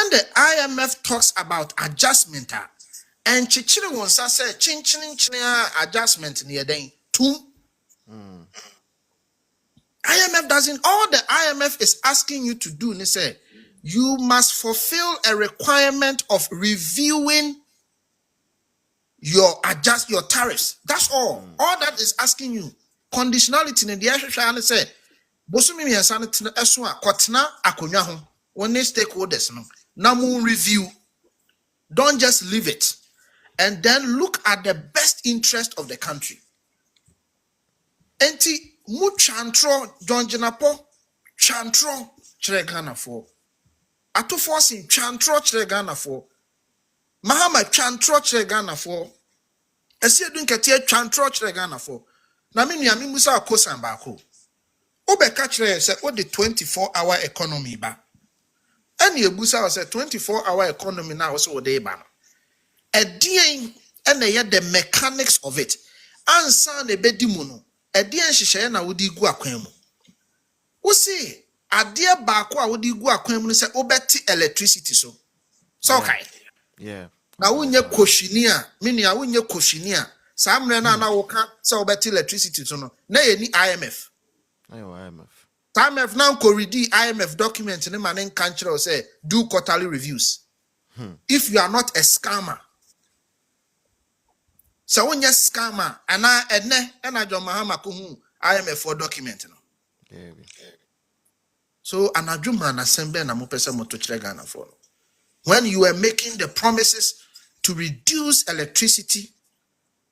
when the IMF talks about adjustment, and chichiri wonsa say chin adjustment near then two. IMF doesn't. All the IMF is asking you to do, they say, you must fulfill a requirement of reviewing your tariffs. That's all. All that is asking you. Conditionality in the actual say, Bosumi mi sanity eswa kwatena akonya ho. When stakeholders no. Now review. Don't just leave it. And then look at the best interest of the country. Enti mu chantro John Jenapo chantro chere Ghana for. Ato forcing chantro chere Ghana for. Mahama chantro chere Ghana for. Esi edun ketie chantro chere Ghana for. Na me nua me musa akosan ba ko. Obeka chere se o the 24-hour economy ba. Any ebusa say 24-hour economy now so o dey ba. Edien and the mechanics of it. Ansa ne bedi mu no. Edien hihye na wodi gu akwan mu. Wo see adie baako a wodi gu akwan mu say obeti electricity so. So okay. Yeah. Na wonye koshini a, mini a wonye koshini a. Sa amre na wo ka say obeti electricity so no. Na ye ni IMF. Ayo IMF. IMF now ko read IMF document in manen country say do quarterly reviews. If you are not a scammer. So when you scammer and I John Mahama ko IMF for document no. Yeah. So anadwuma na sembe na mo pese mo to kire Ghana for. When you were making the promises to reduce electricity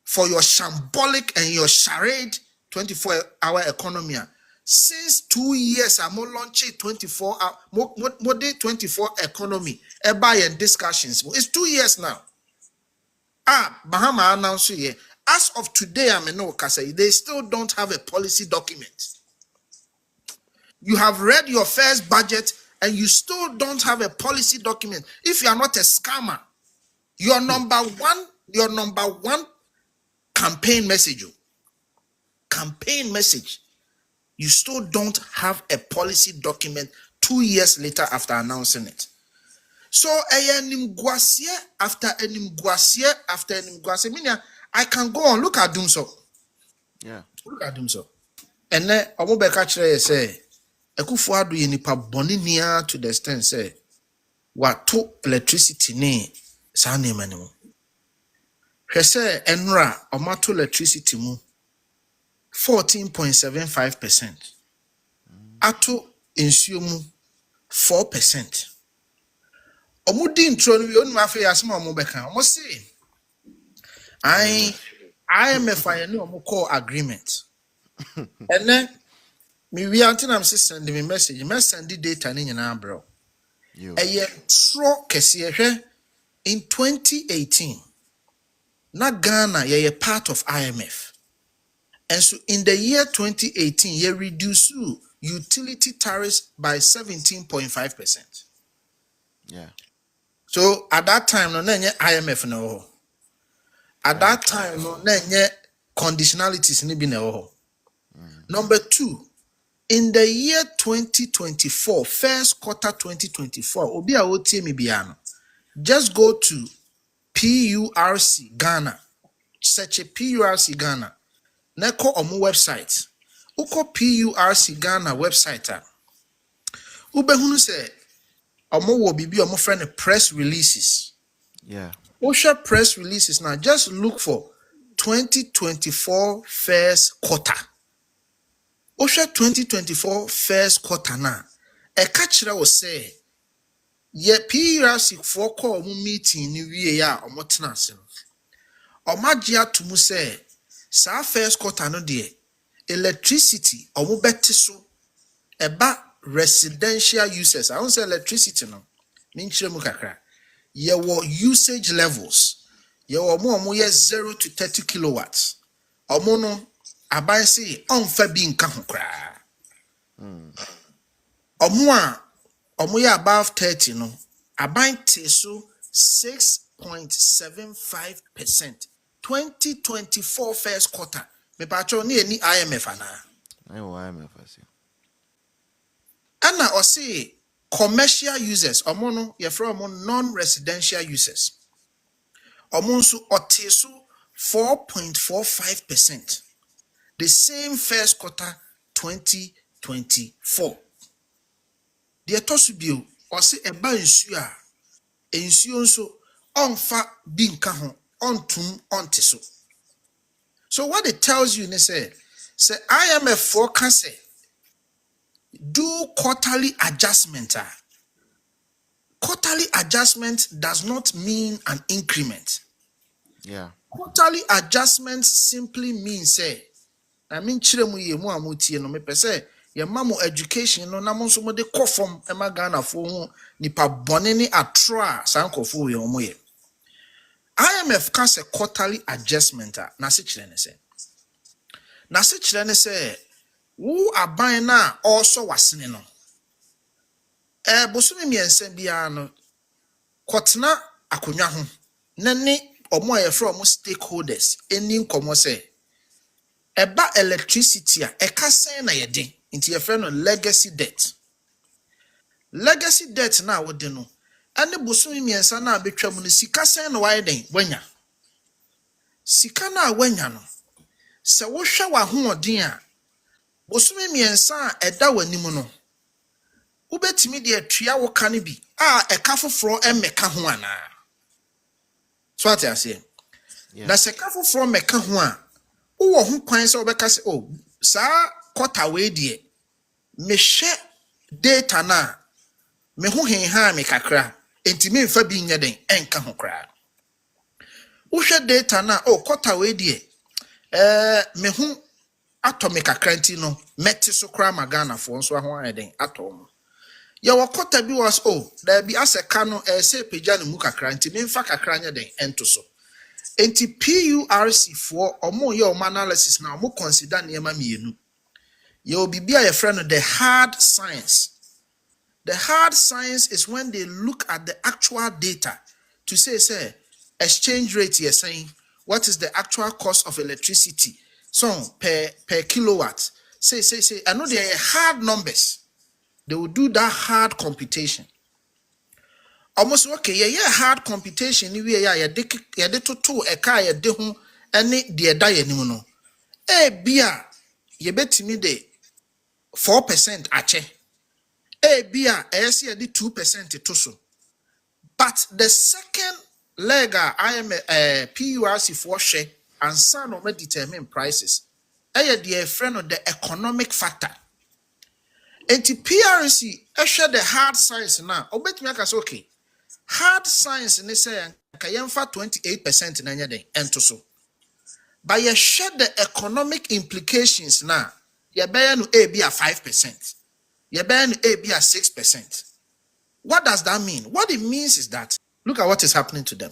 for your shambolic and your charade 24-hour economy. Since 2 years, I'm launching 24-hour, more 24 economy, buy and discussions. It's 2 years now. Bahama announced here. As of today, they still don't have a policy document. You have read your first budget and you still don't have a policy document. If you are not a scammer, your number one campaign message, you still don't have a policy document 2 years later after announcing it. So after enimguasie, I can go on. Look at Dumso. Yeah. Look at Dumso. And then Omobeka Chere say, Ekufuadu yenipa boni niya to the extent say, watu electricity ne sa nema ne mu. Hwe say enra omato electricity mu 14.75%. Ato insuo mu 4%. Omudi intro no onu afa yasema omobeka. Omo say IMF ayene omo call agreement. And then me we am send me message. Me send the data ni nyina bro. Eye tro kese hwe in 2018. Na Ghana ye part of IMF. And so in the year 2018, ye reduce utility tariffs by 17.5%. Yeah. So at that time, no nenye IMF no. At that time, no nenye conditionalities ni bi no. Number 2, in the year 2024, first quarter 2024, obi a otie mi biano. Just go to PURC Ghana. Search a PURC Ghana. Neko omu website. Uko PURC Ghana website. Ubehunu se omu wo bibi omu friend press releases. Yeah. Osha press releases now. Just look for 2024 first quarter. Osha 2024 first quarter now. A catcher will say, ye PURC for call meeting ni wiye ya omu tenase. Omajia tumu say, sa first quarter no de electricity omo beti so eba residential users. I don't say electricity no. Minchire mu kakra. Ye wo usage levels. Ye wo mo ye 0 to 30 kilowatts. Omo no aban say onfa bi nka ho kra. Omo ye above 30 no. Aban te so 6.75%. 2024 first quarter. Me pacho ni eni IMF ana. Ayo IMF asi. Ana o say commercial users, omono ye from non-residential users. Omonsu otesu 4.45%. The same first quarter 2024. The atosubio or say eba nsu a ensuo nso onfa bi nka ho ontum onteso. So what it tells you is say IMF forecast do quarterly adjustment. Quarterly adjustment does not mean an increment. Yeah. Quarterly adjustment simply means I mean chiremu ye mu amutie no me pese ye mamu education no na mo so mo de kofom e ma Ghana fo hu nipa bone ni atro a sankofo ye omo ye. IMF can say quarterly adjustment na se chire ne se. Na se chire ne se wo aban na also wasene no. Bosumi miense bia no kotena akonwa ho na ni omo ye from stakeholders eni nkomo se eba electricity a eka sen na yede nti ye friend no legacy debt. Legacy debt na wode no ane bosumi miensa na betwa mu no sika sen na waye den wanya. Sika na wanya no se wo hwe wa ho odin a bosumi miensa a eda wanimu no ubetimi de atua wo ka ne bi a eka foforo emeka ho ana. So what I say? Na seka foforo meka ho a wo ho kwan se obeka se oh sa quarter we de me hwe data na me ho henha me kakra enti me mfa bi nya den enka ho kra. Wo hwe data na oh quarter we de me ho atomic kakra enti no meti so kra magana fo nso ho ayeden atom. Ya wakota bi was oh there be aseka no say pagya ne mu kakra enti me mfa kakra nya den ento so. Enti PURC for omo ye omo analysis na omo consider niema mienu. Ye obibia ye friend no the hard science. The hard science is when they look at the actual data to say exchange rate you're saying what is the actual cost of electricity so per kilowatt. Say I know they are hard numbers. They will do that hard computation. Almost okay, yeah, hard computation. We ya de to a car ya de ho any de da ya nimu no. Bia ye betimi de 4% ache. Bia see de 2% to so. But the second leg I am PURC for share and some of determine prices. The friend of the economic factor. And the PRC share the hard science now. Obet me say okay. Hard science in say kayemfa 28% na nyade ento so. But you share the economic implications now. You bear no A be a 5%. You bear no A be a 6%. What does that mean? What it means is that look at what is happening to them.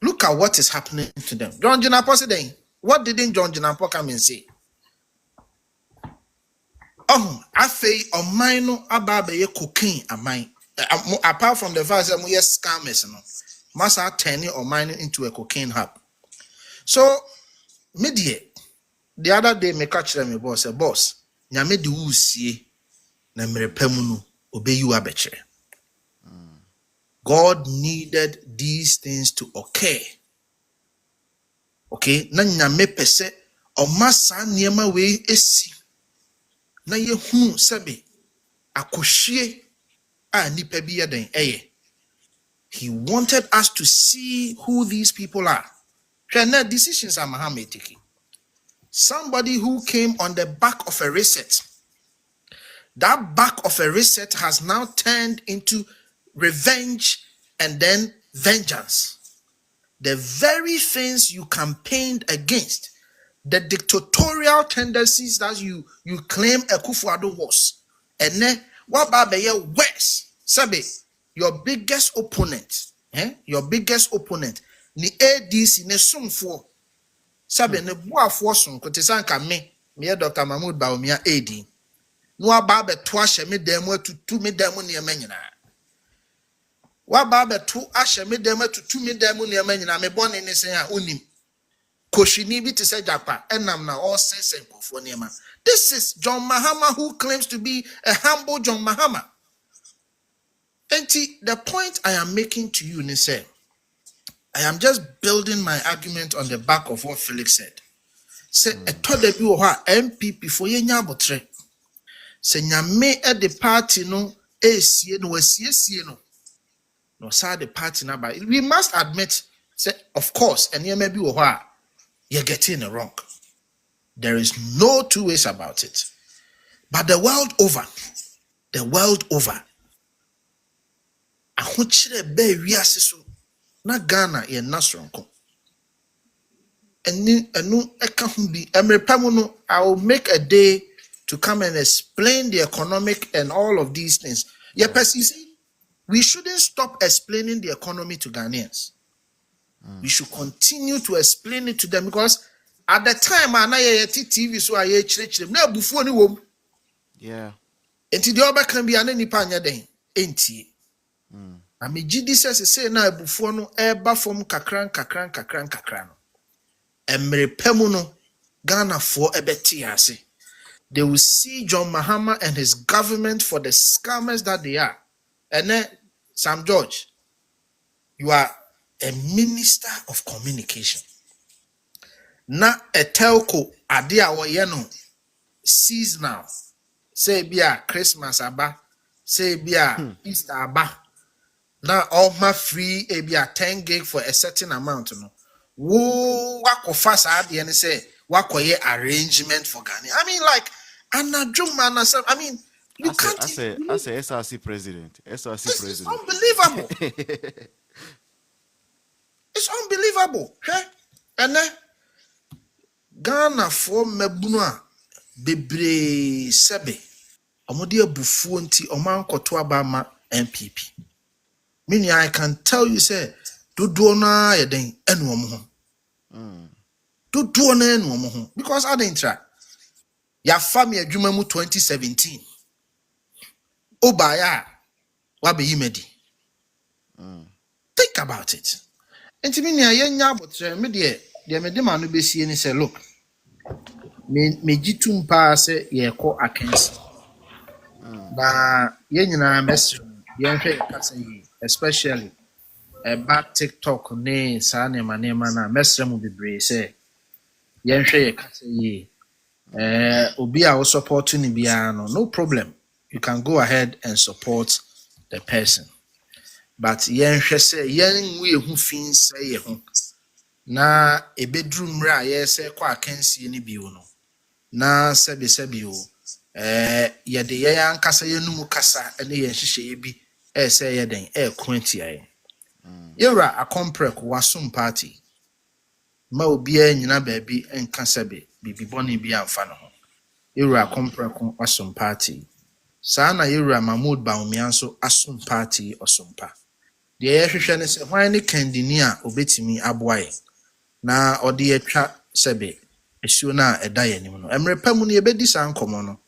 Look at what is happening to them. John Jinapo said, what didn't John Jinapo come and say? Oh, I say, on mine no ababe cocaine a mine. Apart from the fact that we are scammers, no, must are turning or mining into a cocaine hub. So, media the other day, me catch them, boss, a boss. Nyame di usie na merepemunu obey you abechere. God needed these things to occur. Okay, na nyame pese o masa niema we esi. Na ye hu sebe akohie a nipa bi yeden eye. He wanted us to see who these people are. Now decisions are Muhammad taking. Somebody who came on the back of a reset. That back of a reset has now turned into revenge and then vengeance. The very things you campaigned against, the dictatorial tendencies that you claim Akufo-Addo was, and then what about the worse? Sabe, your biggest opponent, ni ADC ne sumfo. Sabe ne boafo sun kotesanka me Dr. Mahmoud Bawumia AD. No aba beto ahye me dem atutu me dem ne emanyina. Wa ba beto ahye me dem atutu me dem ne emanyina me bone ne sen a onim. Koshini bi to say japa enam na all sense and kofoniema. This is John Mahama who claims to be a humble John Mahama. And the point I am making to you, Nise, I am just building my argument on the back of what Felix said. Say a told you MPP for ye nyabotre. Say nyame at the party no sie no sie no. No sa the party na by. We must admit, say of course, and ye may be you're getting it wrong. There is no two ways about it. But the world over, ahokyere be wiase so na Ghana ye nasronko. Enu eka ho bi emrepamu no, I will make a day to come and explain the economic and all of these things. Yeah, you see, we shouldn't stop explaining the economy to Ghanaians. We should continue to explain it to them because at the time I TV so I chire na bufuo ni wom. Yeah. Enti de oba kan bia na nipa anya den entie. Amegidi say na bufuo no eba fom kakran no. Emrepemu no Ghana for ebeti ase. They will see John Mahama and his government for the scammers that they are. And then Sam George, you are a minister of communication. Na a telco adia wa yeno sees now. Say bia Christmas aba, say bia Easter aba. Now all my free bia 10 gig for a certain amount no. Wo wako fast adia and say wako ye arrangement for Ghana. I mean like I mean you can't I say SRC president. SRC this president. is unbelievable. It's unbelievable. And then Ghana for mebunua bebre sebe. Omodi abufuo nti oman koto abama MPP. Meaning I can tell you say dodo na yeden enu omo ho. Dodo na enu omo ho because I didn't try. Ya fami adwuma mu 2017. Obaya wa be yimedi. Think about it. Enti me nia yenya abotre me de me de ma no besie ni say look. Me jitum pa say ye ko akensi. Na ye nyina mesro ye hwe kasa yi especially about TikTok ne sa ne ma na mesro mu bebre say ye hwe ye kasa yi obi a wo support ni bia no problem. You can go ahead and support the person. But yen hwe say yen wu ehu fin say ye ho na ebedru mra ye say kwa akansie ni bi no na sebi o ye de ye ankasa ye numu kasa ene ye hihye bi say ye den kwantia ye yera akomprek wasum party ma obi anyina baabi enka sebe bibi boni bi amfa no ho yera akomprek wasum party sana yera Mahmoud Bawumia asum party osumpa. The yehwehwe ne se hwan ne kandini a obetimi aboaye na ode yetwa sebe esuo na eda yanim no emrepamu ne yebedi san komo no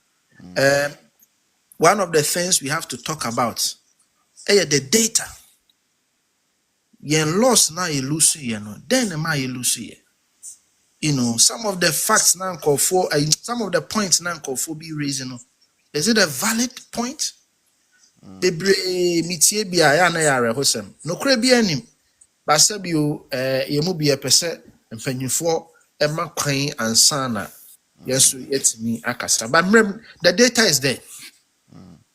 one of the things we have to talk about the data yen loss na ye lose ye no then ma ye lose ye some of the facts na call for some of the points na call for be raising no is it a valid point? Bebre mitie bia ya na ya rehosem no kra bia nim ba sabio yemu bia pese mpanyifo ema kwan ansana yeso yetimi akasa but the data is there.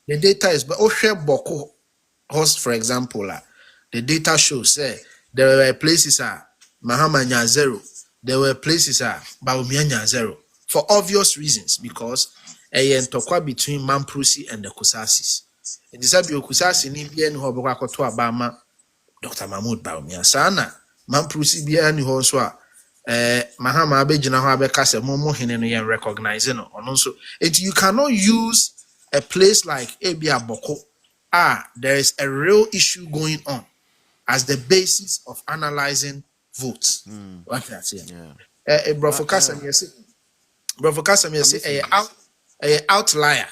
The data is but ohwe boko host for example the data shows there were places Mahama nya 0, there were places Bawumia nya 0 for obvious reasons because ntokwa between Mamprusi and the Kusasis. It is abi okusasi ni bia ni ho beko akoto abama Dr. Mahmoud Bawumia sana Mamprusi bia ni ho so Mahama abegina ho abeka se mo hene no yen recognize no ono so you cannot use a place like Abia Boko there is a real issue going on as the basis of analyzing votes. What can I say? Yeah. Bro Focus a outlier.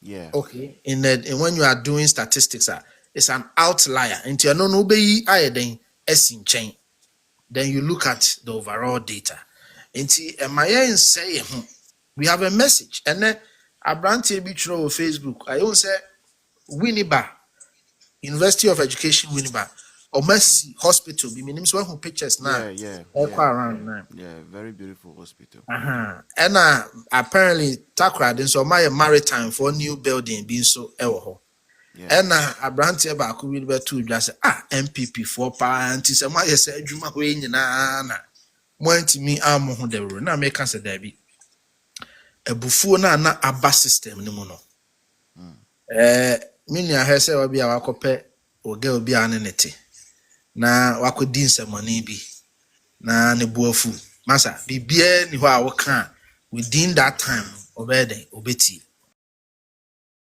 Yeah. Okay. In when you are doing statistics, it's an outlier. Into no be ayeden esin chain. then you look at the overall data. Nti emaye say we have a message, and then Abranti be through Facebook. I won't say Winneba, University of Education Winneba, or Mercy Hospital. Be meaning so who pictures now. Yeah, very beautiful hospital. And apparently Takra then so my maritime for new building being so ewo. And Abranti ba ku wi be to just MPP for pa anti se ma yesa adwuma ho nyina na mo antimi am ho de ro na make can say there be ebufuo na aba system ni mu no. Mini ahwe se obi a wakope oge obi anenete na wakodi nsemani bi na ne buafu masa bibia ni ho a woka within that time obede obeti